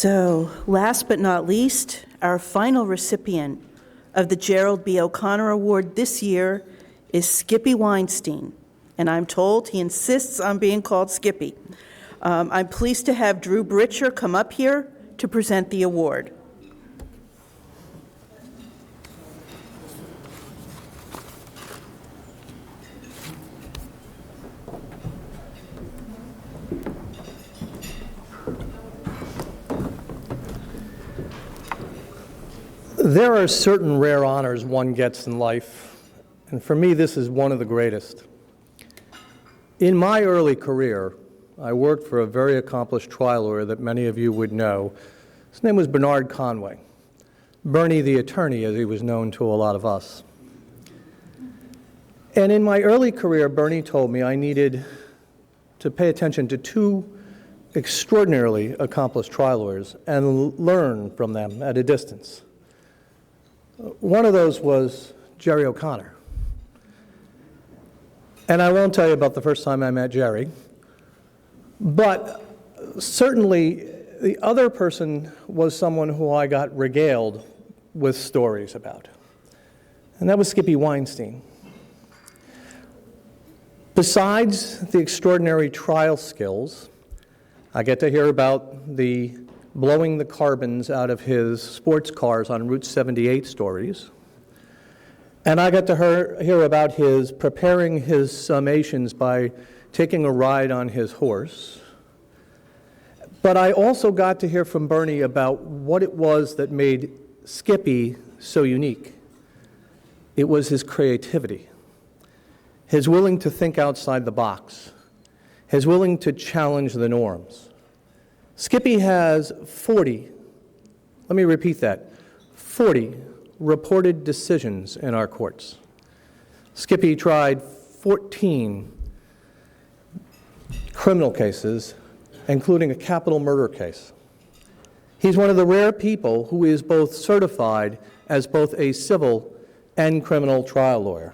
So, last but not least, our final recipient of the Gerald B. O'Connor Award this year is Skippy Weinstein, and I'm told he insists on being called Skippy. I'm pleased to have Drew Britcher come up here to present the award. There are certain rare honors one gets in life, and for me this is one of the greatest. In my early career, I worked for a very accomplished trial lawyer that many of you would know. His name was Bernard Conway, Bernie the attorney as he was known to a lot of us. And in my early career, Bernie told me I needed to pay attention to two extraordinarily accomplished trial lawyers and learn from them at a distance. One of those was Jerry O'Connor. And I won't tell you about the first time I met Jerry, but certainly the other person was someone who I got regaled with stories about, and that was Skippy Weinstein. Besides the extraordinary trial skills, I get to hear about the blowing the carbons out of his sports cars on Route 78 stories. And I got to hear about his preparing his summations by taking a ride on his horse. But I also got to hear from Bernie about what it was that made Skippy so unique. It was his creativity, his willing to think outside the box, his willing to challenge the norms. Skippy has 40, let me repeat that, 40 reported decisions in our courts. Skippy tried 14 criminal cases, including a capital murder case. He's one of the rare people who is both certified as both a civil and criminal trial lawyer.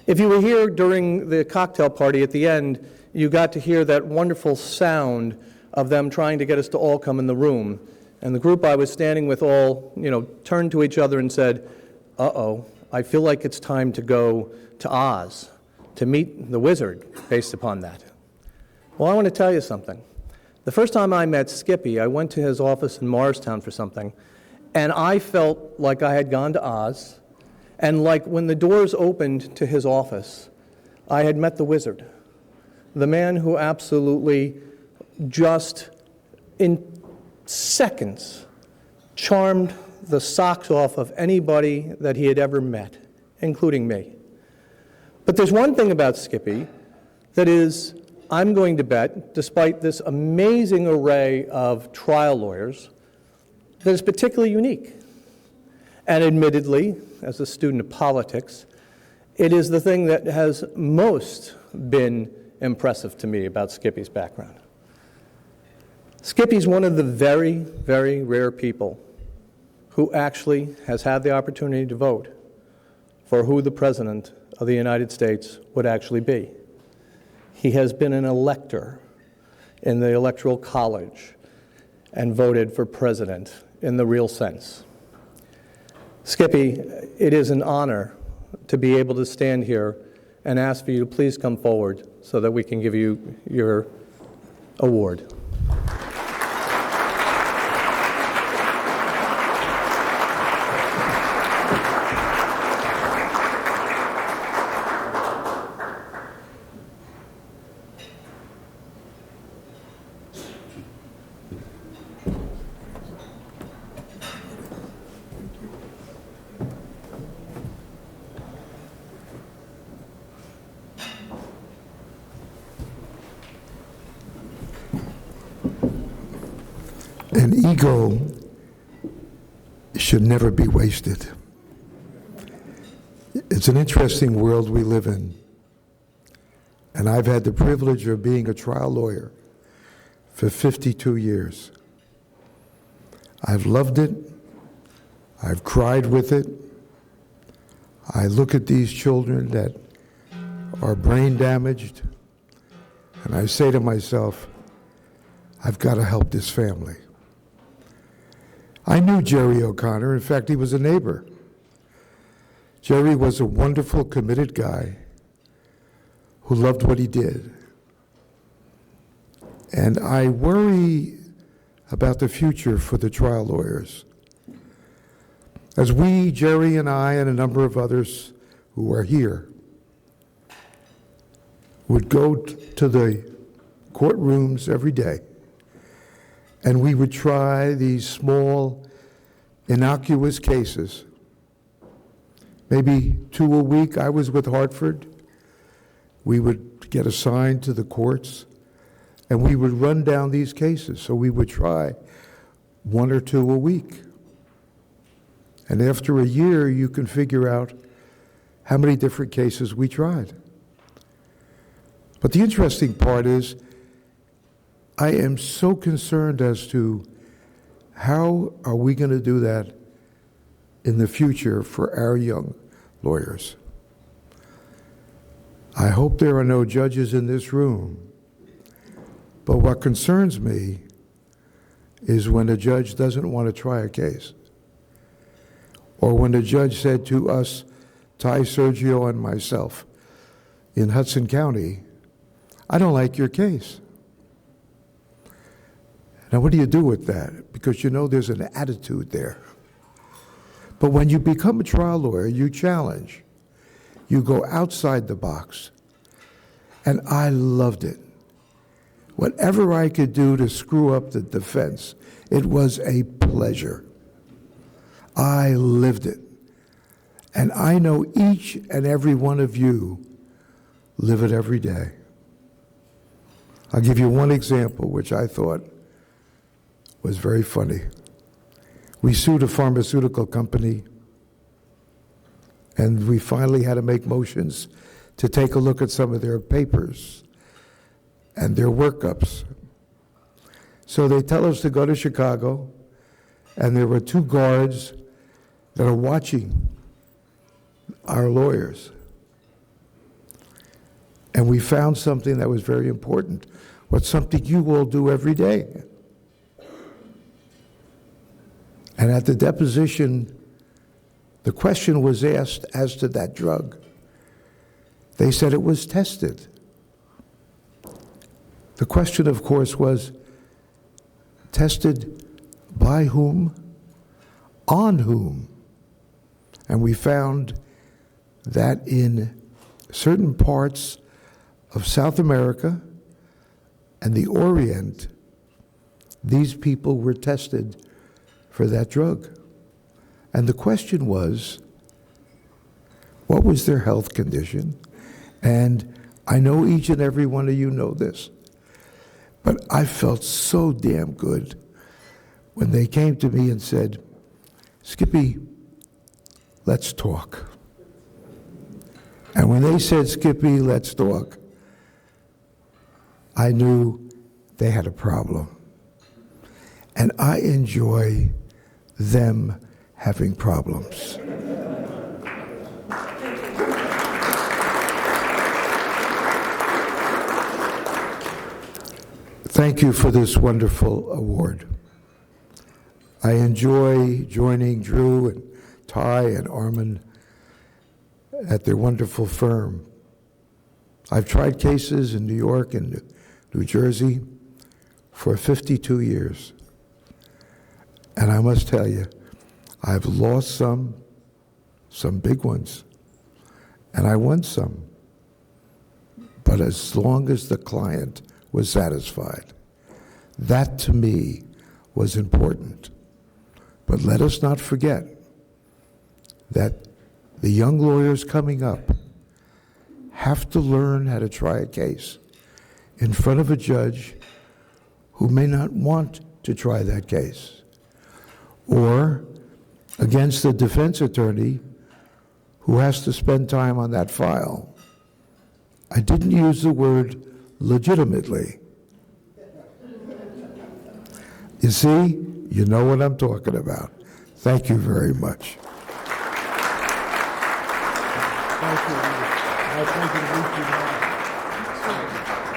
If you were here during the cocktail party at the end, you got to hear that wonderful sound of them trying to get us to all come in the room. And the group I was standing with all, turned to each other and said, uh-oh, I feel like it's time to go to Oz to meet the wizard based upon that. Well, I want to tell you something. The first time I met Skippy, I went to his office in Morristown for something, and I felt like I had gone to Oz, and like when the doors opened to his office, I had met the wizard, the man who absolutely just in seconds charmed the socks off of anybody that he had ever met, including me. But there's one thing about Skippy that is, I'm going to bet, despite this amazing array of trial lawyers, that is particularly unique. And admittedly, as a student of politics, it is the thing that has most been impressive to me about Skippy's background. Skippy's one of the very, very rare people who actually has had the opportunity to vote for who the President of the United States would actually be. He has been an elector in the Electoral College and voted for president in the real sense. Skippy, it is an honor to be able to stand here and ask for you to please come forward so that we can give you your award. An ego should never be wasted. It's an interesting world we live in. And I've had the privilege of being a trial lawyer for 52 years. I've loved it. I've cried with it. I look at these children that are brain damaged, and I say to myself, I've got to help this family. I knew Jerry O'Connor. In fact, he was a neighbor. Jerry was a wonderful, committed guy who loved what he did. And I worry about the future for the trial lawyers. As we, Jerry and I, and a number of others who are here, would go to the courtrooms every day, and we would try these small, innocuous cases, maybe 2 a week. I was with Hartford. We would get assigned to the courts, and we would run down these cases. So we would try 1 or 2 a week. And after a year, you can figure out how many different cases we tried. But the interesting part is, I am so concerned as to how are we going to do that in the future for our young lawyers. I hope there are no judges in this room, but what concerns me is when a judge doesn't want to try a case, or when a judge said to us, Ty, Sergio, and myself in Hudson County, I don't like your case. Now, what do you do with that? Because you know there's an attitude there. But when you become a trial lawyer, you challenge. You go outside the box. And I loved it. Whatever I could do to screw up the defense, it was a pleasure. I lived it. And I know each and every one of you live it every day. I'll give you one example, which I thought was very funny. We sued a pharmaceutical company, and we finally had to make motions to take a look at some of their papers and their workups. So they tell us to go to Chicago, and there were 2 guards that are watching our lawyers. And we found something that was very important, what's something you all do every day. And at the deposition, the question was asked as to that drug. They said it was tested. The question, of course, was tested by whom, on whom? And we found that in certain parts of South America and the Orient, these people were tested for that drug. And the question was, what was their health condition? And I know each and every one of you know this, but I felt so damn good when they came to me and said, Skippy, let's talk. And when they said, Skippy, let's talk, I knew they had a problem. And I enjoy them having problems. Thank you for this wonderful award. I enjoy joining Drew and Ty and Armin at their wonderful firm. I've tried cases in New York and New Jersey for 52 years. And I must tell you, I've lost some big ones, and I won some. But as long as the client was satisfied, that to me was important. But let us not forget that the young lawyers coming up have to learn how to try a case in front of a judge who may not want to try that case, or against the defense attorney who has to spend time on that file. I didn't use the word legitimately. You see, you know what I'm talking about. Thank you very much. Thank you. My pleasure to meet you now.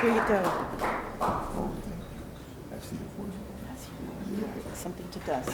Here you go. Something to dust.